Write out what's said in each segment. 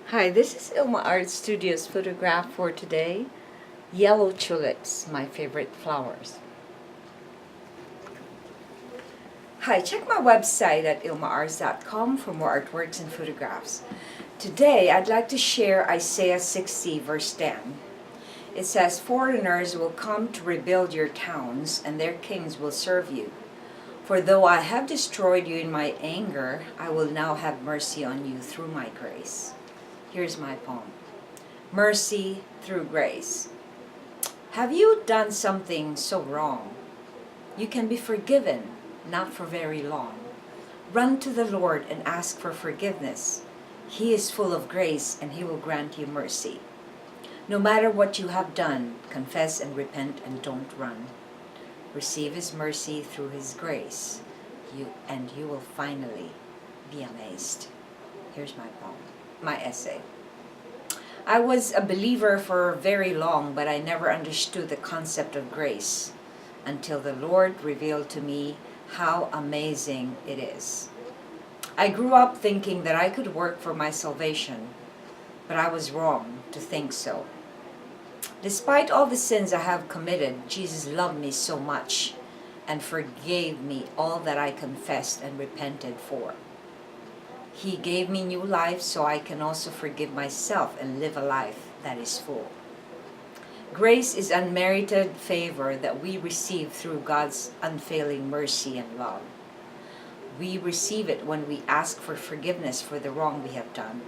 Hi, this is Ilma Art Studios photograph for today. Yellow tulips, my favorite flowers. Hi, check my website at ilmaarts.com for more artworks and photographs. Today, I'd like to share Isaiah 60, verse 10. It says, "Foreigners will come to rebuild your towns, and their kings will serve you. For though I have destroyed you in my anger, I will now have mercy on you through my grace." Here's my poem. Mercy through grace. Have you done something so wrong? You can be forgiven, not for very long. Run to the Lord and ask for forgiveness. He is full of grace and He will grant you mercy. No matter what you have done, confess and repent and don't run. Receive His mercy through His grace, and you will finally be amazed. Here's my poem, my essay. I was a believer for very long, but I never understood the concept of grace until the Lord revealed to me how amazing it is. I grew up thinking that I could work for my salvation, but I was wrong to think so. Despite all the sins I have committed, Jesus loved me so much and forgave me all that I confessed and repented for. He gave me new life so I can also forgive myself and live a life that is full. Grace is unmerited favor that we receive through God's unfailing mercy and love. We receive it when we ask for forgiveness for the wrong we have done.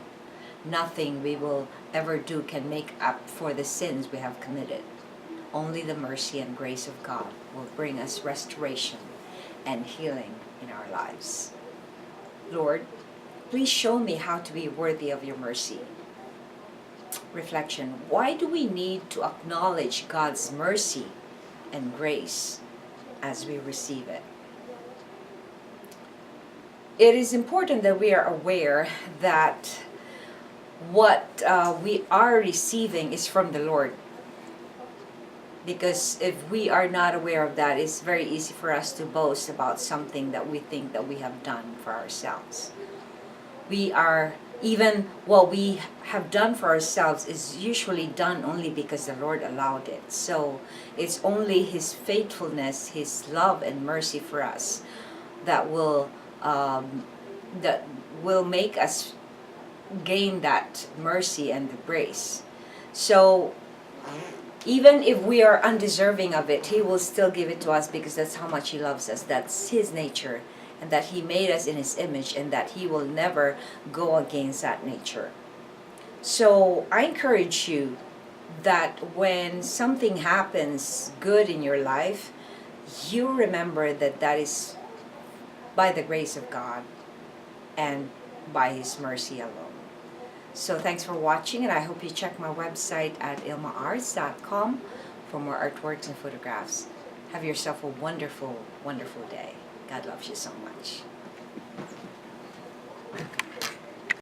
Nothing we will ever do can make up for the sins we have committed. Only the mercy and grace of God will bring us restoration and healing in our lives. Lord, please show me how to be worthy of your mercy. Reflection. Why do we need to acknowledge God's mercy and grace as we receive it? It is important that we are aware that what we are receiving is from the Lord. Because if we are not aware of that, it's very easy for us to boast about something that we think that we have done for ourselves. Even what we have done for ourselves is usually done only because the Lord allowed it. So it's only His faithfulness, His love and mercy for us that will make us gain that mercy and the grace. So even if we are undeserving of it, He will still give it to us because that's how much He loves us. That's His nature, and that He made us in His image, and that He will never go against that nature. So I encourage you that when something happens good in your life, you remember that that is by the grace of God and by His mercy alone. So thanks for watching, and I hope you check my website at ilmaarts.com for more artworks and photographs. Have yourself a wonderful, wonderful day. God loves you so much.